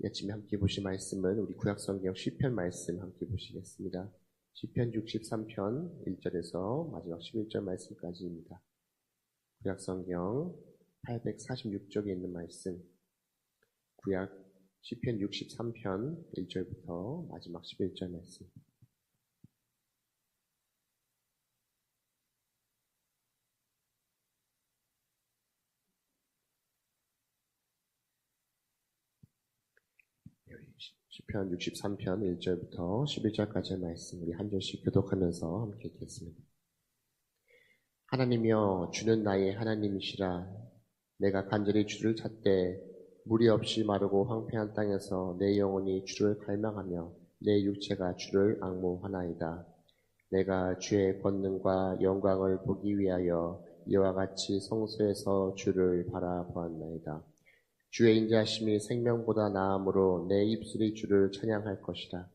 이 아침에 함께 보실 말씀은 우리 구약성경 시편 말씀 함께 보시겠습니다. 시편 63편 1절에서 마지막 11절 말씀까지입니다. 구약성경 846쪽에 있는 말씀, 구약 시편 63편 1절부터 마지막 11절 말씀. 시편 63편 1절부터 11절까지의 말씀 우리 한 절씩 교독하면서 함께 읽겠습니다. 하나님이여, 주는 나의 하나님이시라. 내가 간절히 주를 찾되 물이 없이 마르고 황폐한 땅에서 내 영혼이 주를 갈망하며 내 육체가 주를 앙모하나이다. 내가 주의 권능과 영광을 보기 위하여 이와 같이 성소에서 주를 바라보았나이다. 주의 인자심이 생명보다 나음으로 내 입술이 주를 찬양할 것이라.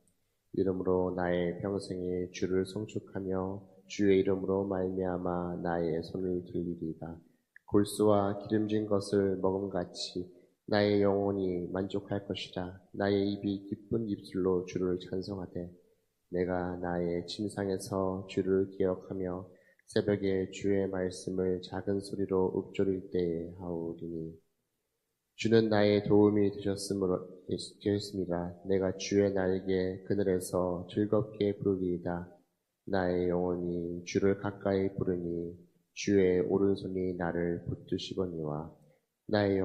이름으로 나의 평생에 주를 송축하며 주의 이름으로 말미암아 나의 손을 들리리다. 골수와 기름진 것을 먹음같이 나의 영혼이 만족할 것이라. 나의 입이 기쁜 입술로 주를 찬송하되 내가 나의 침상에서 주를 기억하며 새벽에 주의 말씀을 작은 소리로 읊조릴 때에 하오리니. 주는 나의 도움이 되셨습니다. 내가 주의 날개 그늘에서 즐겁게 부르리이다. 나의 영혼이 주를 가까이 부르니 주의 오른손이 나를 붙드시거니와. 나의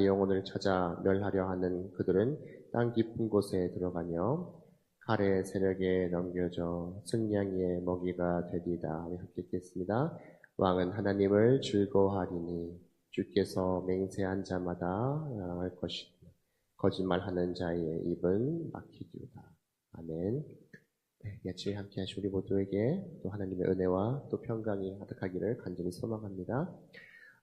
영혼을 찾아 멸하려 하는 그들은 땅 깊은 곳에 들어가며 칼의 세력에 넘겨져 승냥이의 먹이가 되리이다. 함께 읽겠습니다. 왕은 하나님을 즐거워하리니 주께서 맹세한 자마다 할 것이다. 거짓말하는 자의 입은 막히리로다. 아멘. 네, 이 아침에 함께 하신 우리 모두에게 또 하나님의 은혜와 또 평강이 가득하기를 간절히 소망합니다.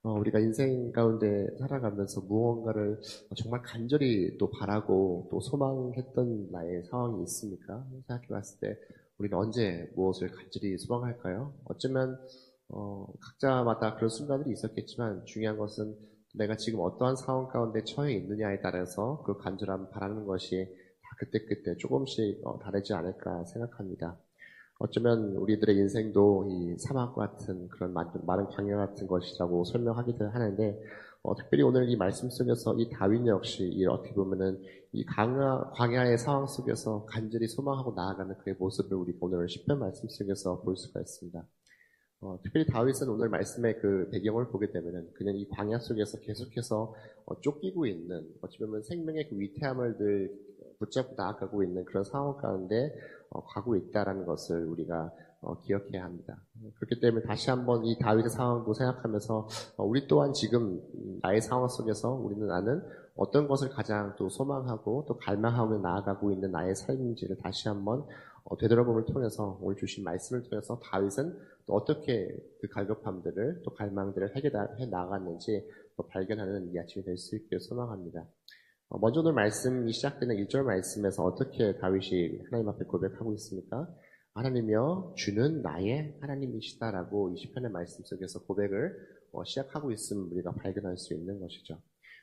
우리가 인생 가운데 살아가면서 무언가를 정말 간절히 또 바라고 또 소망했던 나의 상황이 있습니까? 생각해 봤을 때 우리는 언제 무엇을 간절히 소망할까요? 어쩌면 각자마다 그런 순간들이 있었겠지만 중요한 것은 내가 지금 어떠한 상황 가운데 처해 있느냐에 따라서 그 간절함 바라는 것이 다 그때그때 조금씩 다르지 않을까 생각합니다. 어쩌면 우리들의 인생도 이 사막과 같은 그런 마른 광야 같은 것이라고 설명하기도 하는데 특별히 오늘 이 말씀 속에서 이 다윗 역시 어떻게 보면은 이 광야의 상황 속에서 간절히 소망하고 나아가는 그의 모습을 우리가 오늘 시편 말씀 속에서 볼 수가 있습니다. 특별히 다윗은 오늘 말씀의 그 배경을 보게 되면은 그냥 이 광야 속에서 계속해서 쫓기고 있는 어찌 보면 생명의 그 위태함을 늘 붙잡고 나아가고 있는 그런 상황 가운데 가고 있다라는 것을 우리가 기억해야 합니다. 그렇기 때문에 다시 한번 이 다윗의 상황도 생각하면서 우리 또한 지금 나의 상황 속에서 우리는 나는 어떤 것을 가장 또 소망하고 또 갈망하며 나아가고 있는 나의 삶인지를 다시 한번 되돌아봄을 통해서 오늘 주신 말씀을 통해서 다윗은 또 어떻게 그 갈급함들을 또 갈망들을 해결해 나갔는지 또 발견하는 이 아침이 될 수 있기를 소망합니다. 먼저 오늘 말씀이 시작되는 1절 말씀에서 어떻게 다윗이 하나님 앞에 고백하고 있습니까? 하나님이여, 주는 나의 하나님이시다라고 이 시편의 말씀 속에서 고백을 시작하고 있음을 우리가 발견할 수 있는 것이죠.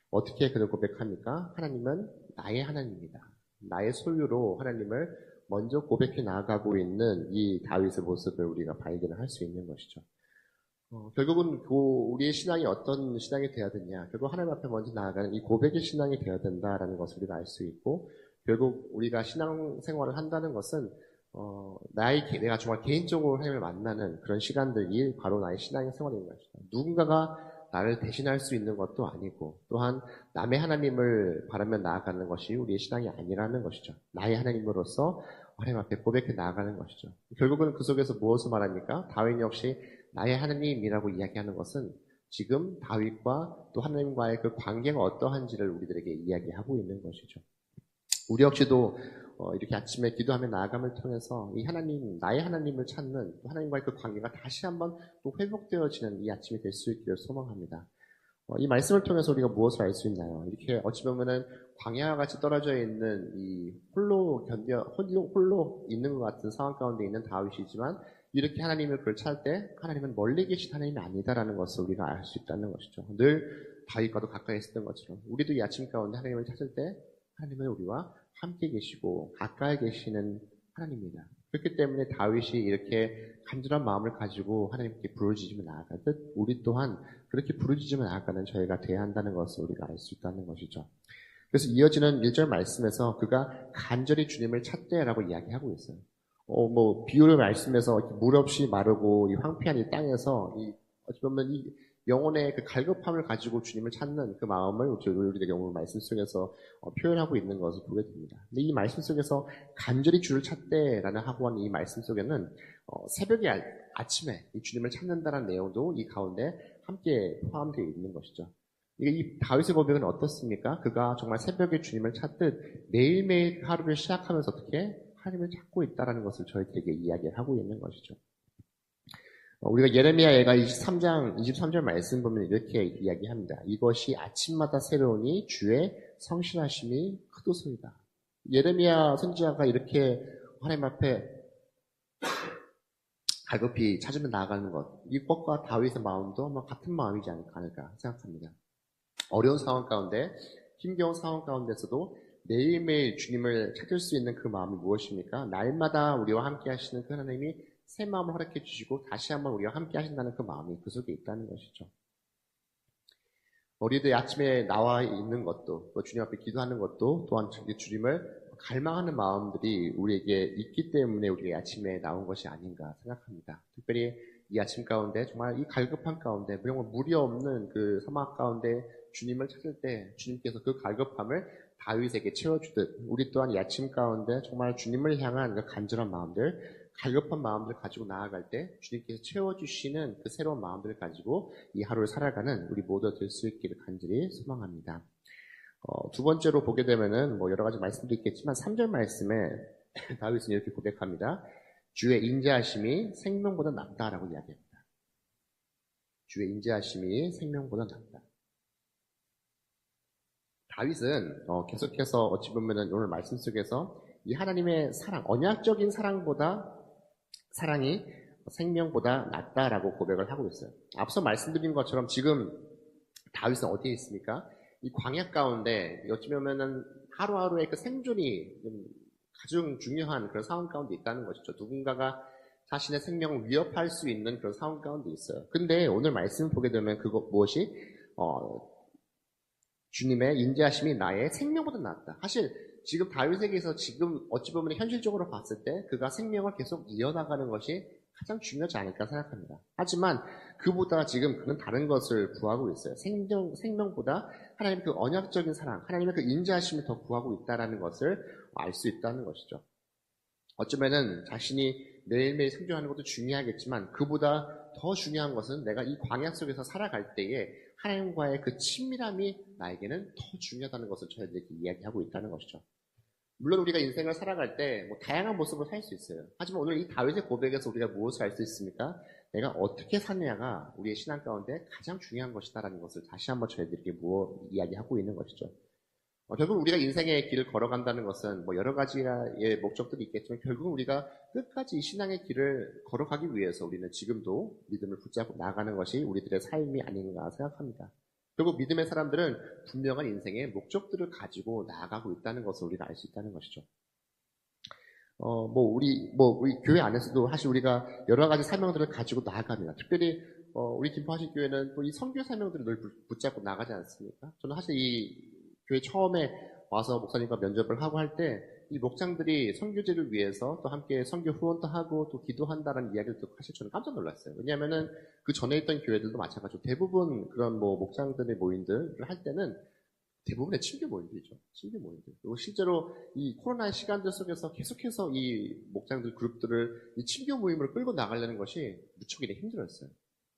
어떻게 그를 고백합니까? 하나님은 나의 하나님입니다. 나의 소유로 하나님을 먼저 고백해 나아가고 있는 이 다윗의 모습을 우리가 발견할 수 있는 것이죠. 결국은 우리의 신앙이 어떤 신앙이 되어야 되냐, 결국 하나님 앞에 먼저 나아가는 이 고백의 신앙이 되어야 된다라는 것을 우리가 알 수 있고, 결국 우리가 신앙 생활을 한다는 것은 내가 정말 개인적으로 하나님을 만나는 그런 시간들이 바로 나의 신앙 생활인 것이다. 누군가가 나를 대신할 수 있는 것도 아니고, 또한 남의 하나님을 바라며 나아가는 것이 우리의 신앙이 아니라는 것이죠. 나의 하나님으로서 하나님 앞에 고백해 나아가는 것이죠. 결국은 그 속에서 무엇을 말합니까? 다윗 역시 나의 하나님이라고 이야기하는 것은 지금 다윗과 또 하나님과의 그 관계가 어떠한지를 우리들에게 이야기하고 있는 것이죠. 우리 역시도 이렇게 아침에 기도하며 나아감을 통해서 이 하나님, 나의 하나님을 찾는 하나님과의 그 관계가 다시 한번 또 회복되어지는 이 아침이 될 수 있기를 소망합니다. 이 말씀을 통해서 우리가 무엇을 알 수 있나요? 이렇게 어찌 보면은 광야와 같이 떨어져 있는 이 홀로 있는 것 같은 상황 가운데 있는 다윗이지만 이렇게 하나님을 그걸 찾을 때 하나님은 멀리 계신 하나님이 아니다라는 것을 우리가 알 수 있다는 것이죠. 늘 다윗과도 가까이 있었던 것처럼 우리도 이 아침 가운데 하나님을 찾을 때 하나님은 우리와 함께 계시고 가까이 계시는 하나님입니다. 그렇기 때문에 다윗이 이렇게 간절한 마음을 가지고 하나님께 부르짖으며 나아가듯 우리 또한 그렇게 부르짖으며 나아가는 저희가 돼야 한다는 것을 우리가 알 수 있다는 것이죠. 그래서 이어지는 1절 말씀에서 그가 간절히 주님을 찾되라고 이야기하고 있어요. 비유를 말씀에서 물 없이 마르고 이 황폐한 이 땅에서 어찌 보면 이 영혼의 그 갈급함을 가지고 주님을 찾는 그 마음을 우리가 오늘 말씀 속에서 표현하고 있는 것을 보게 됩니다. 근데 이 말씀 속에서 간절히 주를 찾되라는 하고 한 이 말씀 속에는 새벽에 아침에 이 주님을 찾는다는 내용도 이 가운데 함께 포함되어 있는 것이죠. 이 다윗의 고백은 어떻습니까? 그가 정말 새벽에 주님을 찾듯 매일매일 하루를 시작하면서 어떻게 하나님을 찾고 있다는 것을 저희들에게 이야기하고 있는 것이죠. 우리가 예레미야가 23절 말씀 보면 이렇게 이야기합니다. 이것이 아침마다 새로우니 주의 성실하심이 크도소이다. 예레미야 선지자가 이렇게 하나님 앞에 갈급히 찾으며 나아가는 것, 이것과 다윗의 마음도 아마 같은 마음이지 않을까 생각합니다. 어려운 상황 가운데, 힘겨운 상황 가운데서도 매일매일 주님을 찾을 수 있는 그 마음이 무엇입니까? 날마다 우리와 함께 하시는 그 하나님이 새 마음을 허락해 주시고 다시 한번 우리와 함께 하신다는 그 마음이 그 속에 있다는 것이죠. 우리들 아침에 나와 있는 것도, 또 주님 앞에 기도하는 것도 또한 주님을 갈망하는 마음들이 우리에게 있기 때문에 우리가 아침에 나온 것이 아닌가 생각합니다. 특별히 이 아침 가운데 정말 이 갈급한 가운데 정말 물이 없는 그 사막 가운데 주님을 찾을 때 주님께서 그 갈급함을 다윗에게 채워주듯 우리 또한 이 아침 가운데 정말 주님을 향한 그 간절한 마음들, 갈급한 마음들을 가지고 나아갈 때 주님께서 채워주시는 그 새로운 마음들을 가지고 이 하루를 살아가는 우리 모두 될 수 있기를 간절히 소망합니다. 두 번째로 보게 되면은 여러 가지 말씀도 있겠지만 3절 말씀에 다윗은 이렇게 고백합니다. 주의 인자하심이 생명보다 낫다라고 이야기합니다. 주의 인자하심이 생명보다 낫다. 다윗은 계속해서 어찌 보면은 오늘 말씀 속에서 이 하나님의 사랑, 언약적인 사랑보다 사랑이 생명보다 낫다라고 고백을 하고 있어요. 앞서 말씀드린 것처럼 지금 다윗은 어디에 있습니까? 이 광야 가운데 어찌 보면은 하루하루의 그 생존이 가장 중요한 그런 상황 가운데 있다는 것이죠. 누군가가 자신의 생명을 위협할 수 있는 그런 상황 가운데 있어요. 근데 오늘 말씀 보게 되면 무엇이 주님의 인자하심이 나의 생명보다 낫다. 사실 지금 다윗에게서 지금 어찌 보면 현실적으로 봤을 때 그가 생명을 계속 이어나가는 것이 가장 중요하지 않을까 생각합니다. 하지만 그보다 지금 그는 다른 것을 구하고 있어요. 생명보다 하나님의 그 언약적인 사랑, 하나님의 그 인자하심을 더 구하고 있다는 것을 알 수 있다는 것이죠. 어쩌면은 자신이 매일매일 생존하는 것도 중요하겠지만 그보다 더 중요한 것은 내가 이 광야 속에서 살아갈 때에 하나님과의 그 친밀함이 나에게는 더 중요하다는 것을 저희들에게 이야기하고 있다는 것이죠. 물론 우리가 인생을 살아갈 때 다양한 모습을 살 수 있어요. 하지만 오늘 이 다윗의 고백에서 우리가 무엇을 알 수 있습니까? 내가 어떻게 사느냐가 우리의 신앙 가운데 가장 중요한 것이다라는 것을 다시 한번 저희들에게 이야기하고 있는 것이죠. 결국 우리가 인생의 길을 걸어간다는 것은 여러 가지의 목적들이 있겠지만 결국 우리가 끝까지 이 신앙의 길을 걸어가기 위해서 우리는 지금도 믿음을 붙잡고 나가는 것이 우리들의 삶이 아닌가 생각합니다. 결국 믿음의 사람들은 분명한 인생의 목적들을 가지고 나아가고 있다는 것을 우리가 알 수 있다는 것이죠. 우리 교회 안에서도 사실 우리가 여러 가지 사명들을 가지고 나아갑니다. 특별히 우리 김포하신 교회는 또 이 선교 사명들을 늘 붙잡고 나가지 않습니까? 저는 사실 이 교회 처음에 와서 목사님과 면접을 하고 할 때 이 목장들이 선교제를 위해서 또 함께 선교 후원도 하고 또 기도한다는 이야기를 듣고 사실 저는 깜짝 놀랐어요. 왜냐하면은 그 전에 있던 교회들도 마찬가지로 대부분 그런 목장들의 모임들을 할 때는 대부분의 친교 모임들이죠. 친교 모임들. 그리고 실제로 이 코로나의 시간들 속에서 계속해서 이 목장들 그룹들을 이 친교 모임으로 끌고 나가려는 것이 무척 힘들었어요.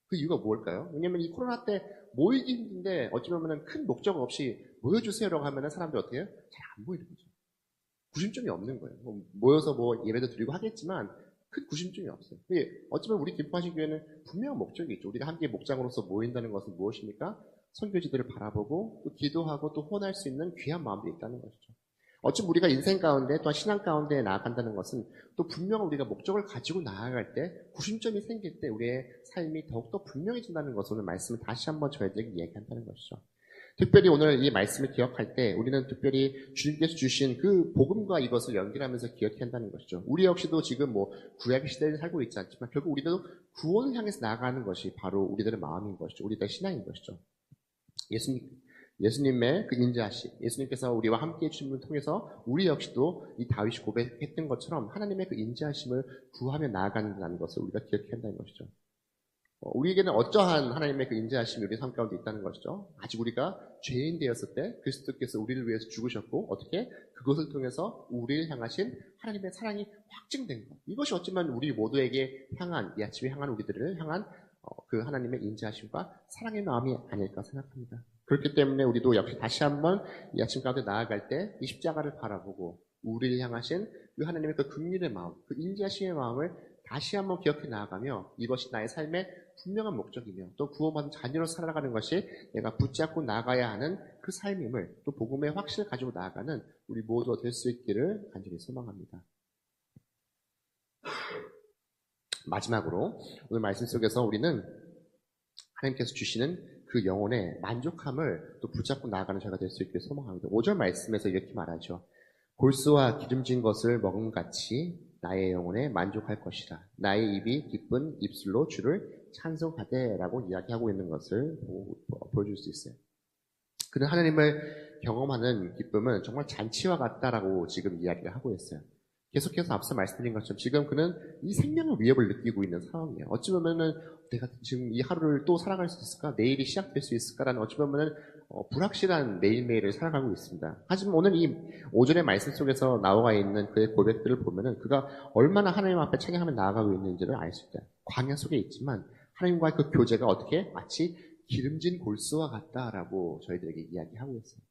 그 이유가 뭘까요? 왜냐면 이 코로나 때 모이기 힘든데 어찌 보면 큰 목적 없이 모여주세요라고 하면 사람들이 어떻게 해요? 잘 안 모이는 거죠. 구심점이 없는 거예요. 모여서 예배도 드리고 하겠지만 큰 구심점이 없어요. 어찌 보면 우리 김포하신 교회는 분명한 목적이 있죠. 우리가 함께 목장으로서 모인다는 것은 무엇입니까? 선교지들을 바라보고 또 기도하고 또 후원할 수 있는 귀한 마음도 있다는 것이죠. 어찌 우리가 인생 가운데 또한 신앙 가운데 나아간다는 것은 또 분명한 우리가 목적을 가지고 나아갈 때 구심점이 생길 때 우리의 삶이 더욱더 분명해진다는 것을 오늘 말씀을 다시 한번 저희들에게 얘기한다는 것이죠. 특별히 오늘 이 말씀을 기억할 때 우리는 특별히 주님께서 주신 그 복음과 이것을 연결하면서 기억해야 한다는 것이죠. 우리 역시도 지금 뭐 구약의 시대에 살고 있지 않지만 결국 우리도 구원을 향해서 나아가는 것이 바로 우리들의 마음인 것이죠. 우리들의 신앙인 것이죠. 예수님의 그 인자하심, 예수님께서 우리와 함께 해주신 분을 통해서 우리 역시도 이 다윗이 고백했던 것처럼 하나님의 그 인자하심을 구하며 나아가는 것을 우리가 기억해야 한다는 것이죠. 우리에게는 어떠한 하나님의 그 인자하심이 우리 삶 가운데 있다는 것이죠. 아직 우리가 죄인 되었을 때 그리스도께서 우리를 위해서 죽으셨고 어떻게 그것을 통해서 우리를 향하신 하나님의 사랑이 확증된 것. 이것이 어쩌면 우리 모두에게 향한 이 아침에 향한 우리들을 향한 그 하나님의 인자하심과 사랑의 마음이 아닐까 생각합니다. 그렇기 때문에 우리도 역시 다시 한번 이 아침 가운데 나아갈 때 이 십자가를 바라보고 우리를 향하신 그 하나님의 그 긍휼의 마음, 그 인자하심의 마음을 다시 한번 기억해 나아가며 이것이 나의 삶의 분명한 목적이며 또 구원받은 자녀로 살아가는 것이 내가 붙잡고 나가야 하는 그 삶임을 또 복음의 확신을 가지고 나아가는 우리 모두가 될 수 있기를 간절히 소망합니다. 마지막으로 오늘 말씀 속에서 우리는 하나님께서 주시는 그 영혼의 만족함을 또 붙잡고 나아가는 자가 될 수 있기를 소망합니다. 5절 말씀에서 이렇게 말하죠. 골수와 기름진 것을 먹음같이 나의 영혼에 만족할 것이라. 나의 입이 기쁜 입술로 주를 찬송하되라고 이야기하고 있는 것을 보여줄 수 있어요. 그는 하나님을 경험하는 기쁨은 정말 잔치와 같다라고 지금 이야기를 하고 있어요. 계속해서 앞서 말씀드린 것처럼 지금 그는 이 생명의 위협을 느끼고 있는 상황이에요. 어찌 보면은 내가 지금 이 하루를 또 살아갈 수 있을까? 내일이 시작될 수 있을까라는 어찌 보면은 불확실한 매일매일을 살아가고 있습니다. 하지만 오늘 이 5절의 말씀 속에서 나와 있는 그의 고백들을 보면은 그가 얼마나 하나님 앞에 찬양하며 나아가고 있는지를 알 수 있다. 광야 속에 있지만 하나님과의 그 교제가 어떻게 마치 기름진 골수와 같다라고 저희들에게 이야기하고 있어요.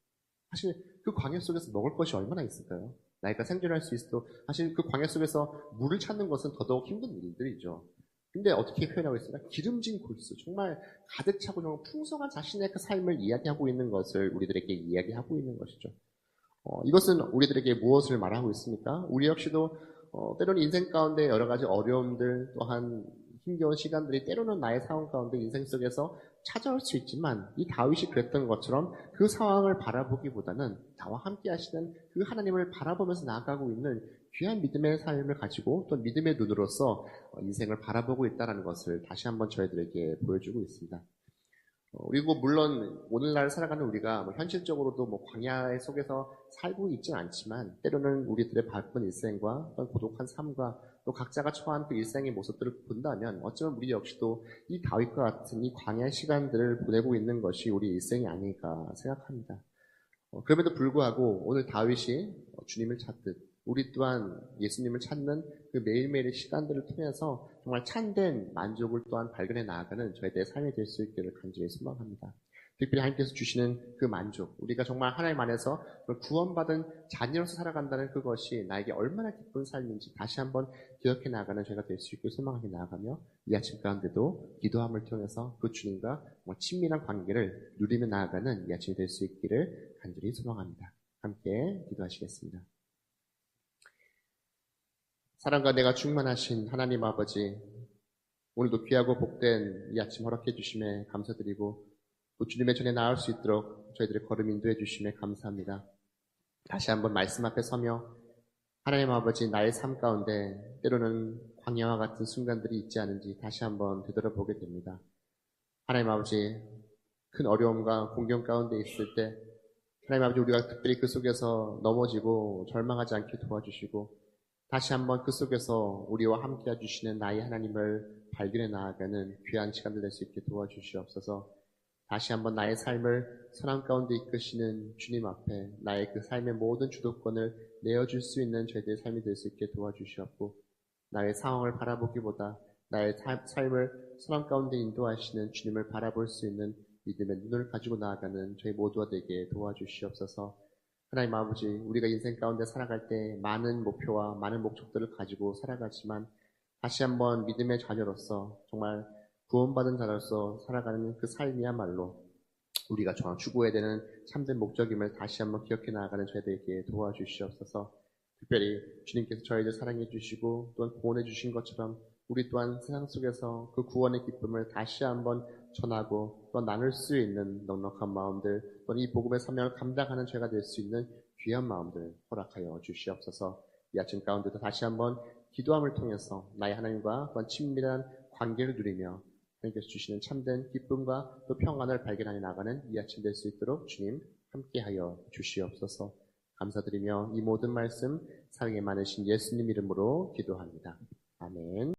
사실 그 광야 속에서 먹을 것이 얼마나 있을까요? 나이가 생존할 수 있어도 사실 그 광야 속에서 물을 찾는 것은 더더욱 힘든 일들이죠. 근데 어떻게 표현하고 있습니까? 기름진 골수, 정말 가득 차고 정말 풍성한 자신의 그 삶을 이야기하고 있는 것을 우리들에게 이야기하고 있는 것이죠. 이것은 우리들에게 무엇을 말하고 있습니까? 우리 역시도 때로는 인생 가운데 여러 가지 어려움들 또한 힘겨운 시간들이 때로는 나의 상황 가운데 인생 속에서 찾아올 수 있지만 이 다윗이 그랬던 것처럼 그 상황을 바라보기보다는 나와 함께 하시는 그 하나님을 바라보면서 나아가고 있는 귀한 믿음의 삶을 가지고 또 믿음의 눈으로서 인생을 바라보고 있다는 것을 다시 한번 저희들에게 보여주고 있습니다. 그리고 물론 오늘날 살아가는 우리가 현실적으로도 광야 속에서 살고 있지는 않지만 때로는 우리들의 바쁜 일생과 어떤 고독한 삶과 또 각자가 처한 그 일생의 모습들을 본다면 어쩌면 우리 역시도 이 다윗과 같은 이 광야의 시간들을 보내고 있는 것이 우리 일생이 아닐까 생각합니다. 그럼에도 불구하고 오늘 다윗이 주님을 찾듯 우리 또한 예수님을 찾는 그 매일매일의 시간들을 통해서 정말 참된 만족을 또한 발견해 나아가는 저희들의 삶이 될 수 있기를 간절히 소망합니다. 특별히 하나님께서 주시는 그 만족, 우리가 정말 하나님 안에서 구원받은 자녀로서 살아간다는 그것이 나에게 얼마나 기쁜 삶인지 다시 한번 기억해 나아가는 저희가 될 수 있기를 소망하게 나아가며 이 아침 가운데도 기도함을 통해서 그 주님과 친밀한 관계를 누리며 나아가는 이 아침이 될 수 있기를 간절히 소망합니다. 함께 기도하시겠습니다. 사랑과 내가 충만하신 하나님 아버지, 오늘도 귀하고 복된 이 아침 허락해 주심에 감사드리고 또 주님의 전에 나올 수 있도록 저희들의 걸음 인도해 주심에 감사합니다. 다시 한번 말씀 앞에 서며 하나님 아버지, 나의 삶 가운데 때로는 광야와 같은 순간들이 있지 않은지 다시 한번 되돌아보게 됩니다. 하나님 아버지, 큰 어려움과 공경 가운데 있을 때 하나님 아버지, 우리가 특별히 그 속에서 넘어지고 절망하지 않게 도와주시고 다시 한번 그 속에서 우리와 함께 해주시는 나의 하나님을 발견해 나아가는 귀한 시간을 낼 수 있게 도와주시옵소서. 다시 한번 나의 삶을 선한 가운데 이끄시는 주님 앞에 나의 그 삶의 모든 주도권을 내어줄 수 있는 저희들의 삶이 될 수 있게 도와주시옵고 나의 상황을 바라보기보다 나의 삶을 선한 가운데 인도하시는 주님을 바라볼 수 있는 믿음의 눈을 가지고 나아가는 저희 모두가 되게 도와주시옵소서. 하나님 아버지, 우리가 인생 가운데 살아갈 때 많은 목표와 많은 목적들을 가지고 살아가지만 다시 한번 믿음의 자녀로서 정말 구원받은 자로서 살아가는 그 삶이야말로 우리가 추구해야 되는 참된 목적임을 다시 한번 기억해 나아가는 저희들에게 도와주시옵소서. 특별히 주님께서 저희를 사랑해 주시고 또한 구원해 주신 것처럼 우리 또한 세상 속에서 그 구원의 기쁨을 다시 한번 전하고 또 나눌 수 있는 넉넉한 마음들, 또는 이 복음의 사명을 감당하는 죄가 될 수 있는 귀한 마음들 허락하여 주시옵소서. 이 아침 가운데도 다시 한번 기도함을 통해서 나의 하나님과 또한 친밀한 관계를 누리며 하나님께서 주시는 참된 기쁨과 또 평안을 발견하여 나가는 이 아침 될 수 있도록 주님 함께하여 주시옵소서. 감사드리며 이 모든 말씀 사랑이 많으신 예수님 이름으로 기도합니다. 아멘.